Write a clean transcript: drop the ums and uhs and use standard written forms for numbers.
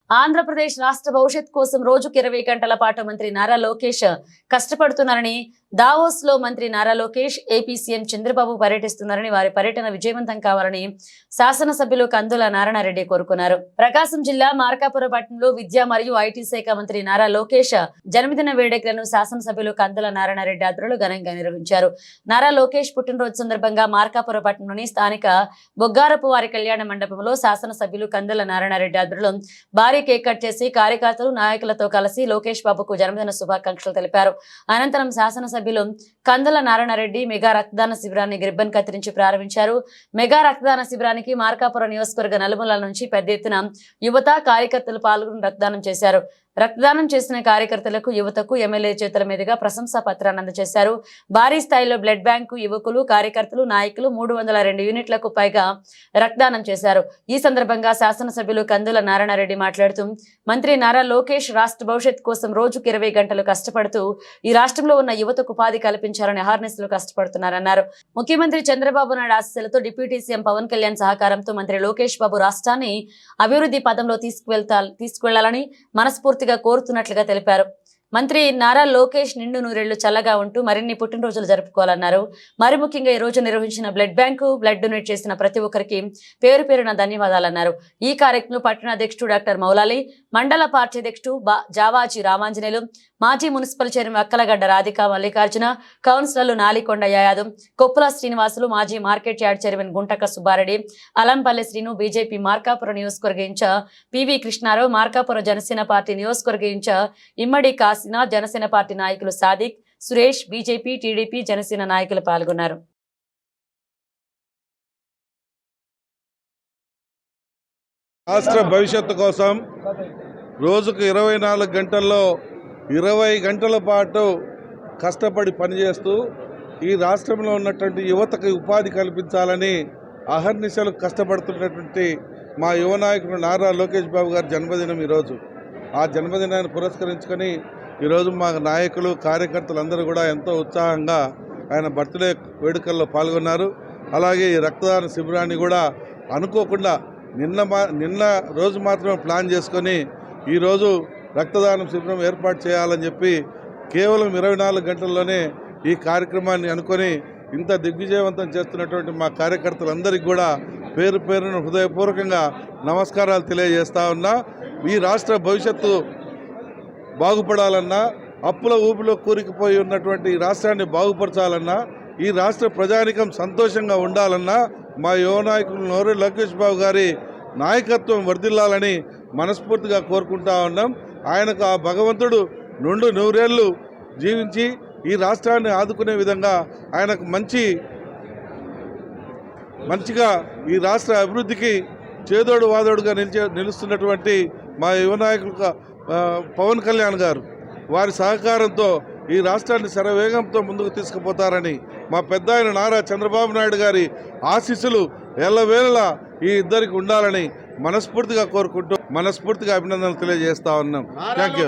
ఆంధ్రప్రదేశ్ రాష్ట్ర భవిష్యత్ కోసం రోజుకు 20 గంటల పాటు మంత్రి నారా లోకేష్ కష్టపడుతున్నారని, దావోస్ లో మంత్రి నారా లోకేష్, ఏపీ సీఎం చంద్రబాబు పర్యటిస్తున్నారని, వారి పర్యటన విజయవంతం కావాలని శాసనసభ్యులు కందుల నారాయణరెడ్డి కోరుకున్నారు. ప్రకాశం జిల్లా మార్కాపురం పట్టణంలో విద్యా మరియు ఐటీ శాఖ మంత్రి నారా లోకేష్ జన్మదిన వేడుకలను శాసనసభ్యులు కందుల నారాయణరెడ్డి ఆధ్వర్యంలో ఘనంగా నిర్వహించారు. నారా లోకేష్ పుట్టినరోజు సందర్భంగా మార్కాపురం పట్టణంలోని స్థానిక బొగ్గారపు వారి కళ్యాణ మండపంలో శాసనసభ్యులు కందుల నారాయణరెడ్డి ఆధ్వర్యంలో భారీ కేక్ కట్ చేసి కార్యకర్తలు, నాయకులతో కలిసి లోకేష్ బాబుకు జన్మదిన శుభాకాంక్షలు తెలిపారు. అనంతరం శాసనసభ్యులు కందుల నారాయణరెడ్డి మెగా రక్తదాన శిబిరాన్ని రిబ్బన్ కత్తిరించి ప్రారంభించారు. మెగా రక్తదాన శిబిరానికి మార్కాపురం నియోజకవర్గ నలుమూలల నుంచి పెద్ద ఎత్తున యువత, కార్యకర్తలు పాల్గొని రక్తదానం చేశారు. రక్తదానం చేసిన కార్యకర్తలకు, యువతకు ఎమ్మెల్యే చేతుల మీదుగా ప్రశంసా పత్రాన్ని అందజేశారు. భారీ స్థాయిలో బ్లడ్ బ్యాంకు యువకులు, కార్యకర్తలు, నాయకులు 302 యూనిట్లకు పైగా రక్తదానం చేశారు. ఈ సందర్భంగా శాసనసభ్యులు కందుల నారాయణరెడ్డి మాట్లాడుతూ, మంత్రి నారా లోకేష్ రాష్ట్ర భవిష్యత్ కోసం రోజుకు 20 గంటలు కష్టపడుతూ ఈ రాష్ట్రంలో ఉన్న యువతకు ఉపాధి కల్పించాలని అహర్నిశలు కష్టపడుతున్నారన్నారు. ముఖ్యమంత్రి చంద్రబాబు నాయుడు ఆశీస్సులతో డిప్యూటీ సీఎం పవన్ కళ్యాణ్ సహకారంతో మంత్రి లోకేష్ బాబు రాష్ట్రాన్ని అభివృద్ధి పదంలో తీసుకువెళ్లాలని మనస్ఫూర్తిగా కోరుతున్నట్లుగా తెలిపారు. మంత్రి నారా లోకేష్ నిండు నూరేళ్లు చల్లగా ఉంటూ మరిన్ని పుట్టినరోజులు జరుపుకోవాలన్నారు. మరి ముఖ్యంగా ఈ రోజు నిర్వహించిన బ్లడ్ బ్యాంకు, బ్లడ్ డొనేట్ చేసిన ప్రతి ఒక్కరికి పేరు పేరున ధన్యవాదాలన్నారు. ఈ కార్యక్రమంలో పట్టణ అధ్యక్షుడు డాక్టర్ మౌలాలి, మండల పార్టీ అధ్యక్షుడు జావాజీ రామాంజనేయులు, మాజీ మున్సిపల్ చైర్మన్ అక్కలగడ్డ రాధిక మల్లికార్జున, కౌన్సిలర్లు నాలికొండ యాదవ్, కొప్పుల శ్రీనివాసులు, మాజీ market yard chairman Guntaka Subbareddy, Alampalli Srinu, BJP Markapuram నియోజకవర్గ incharge PV Krishnarao, Markapuram Janasena party నియోజకవర్గ ఇన్ఛార్జ్ ఇమ్మడి కాసినా, జనసేన పార్టీ నాయకులు సాదిక్, సురేష్, బీజేపీ, టీడీపీ, జనసేన నాయకులు పాల్గొన్నారు. రాష్ట్ర భవిష్యత్తు కోసం రోజుకు 24 గంటల్లో 20 గంటల పాటు కష్టపడి పనిచేస్తూ ఈ రాష్ట్రంలో ఉన్నటువంటి యువతకు ఉపాధి కల్పించాలని అహర్నిశలు కష్టపడుతున్నటువంటి మా యువ నాయకుడు నారా లోకేష్ బాబు గారి జన్మదినం ఈరోజు. ఆ జన్మదినాన్ని పురస్కరించుకొని ఈరోజు మా నాయకులు, కార్యకర్తలు అందరూ కూడా ఎంతో ఉత్సాహంగా ఆయన బర్త్డే వేడుకల్లో పాల్గొన్నారు. అలాగే ఈ రక్తదాన శిబిరాన్ని కూడా అనుకోకుండా నిన్న రోజు మాత్రమే ప్లాన్ చేసుకొని ఈరోజు రక్తదానం శిబిరం ఏర్పాటు చేయాలని చెప్పి కేవలం 24 గంటల్లోనే ఈ కార్యక్రమాన్ని అనుకొని ఇంత దిగ్విజయవంతం చేస్తున్నటువంటి మా కార్యకర్తలందరికీ కూడా పేరు పేరున హృదయపూర్వకంగా నమస్కారాలు తెలియజేస్తా ఉన్నా. ఈ రాష్ట్ర భవిష్యత్తు బాగుపడాలన్నా, అప్పుల ఊపిలో కూరుకుపోయి ఉన్నటువంటి ఈ రాష్ట్రాన్ని బాగుపరచాలన్నా, ఈ రాష్ట్ర ప్రజానికం సంతోషంగా ఉండాలన్నా మా యువ నాయకులు నారా లోకేష్ బాబు గారి నాయకత్వం వర్ధిల్లాలని మనస్ఫూర్తిగా కోరుకుంటా ఉన్నాం. ఆయనకు ఆ భగవంతుడు నిండు నూరేళ్లు జీవించి ఈ రాష్ట్రాన్ని ఆదుకునే విధంగా ఆయనకు మంచిగా ఈ రాష్ట్ర అభివృద్ధికి చేదోడు వాదోడుగా నిలుస్తున్నటువంటి మా యువ నాయకులు పవన్ కళ్యాణ్ గారు, వారి సహకారంతో ఈ రాష్ట్రాన్ని శరవేగంతో ముందుకు తీసుకుపోతారని, మా పెద్ద ఆయన నారా చంద్రబాబు నాయుడు గారి ఆశీస్సులు ఎల్లవేళలా ఈ ఇద్దరికి ఉండాలని మనస్ఫూర్తిగా కోరుకుంటూ మనస్ఫూర్తిగా అభినందనలు తెలియజేస్తా ఉన్నాం. Thank you.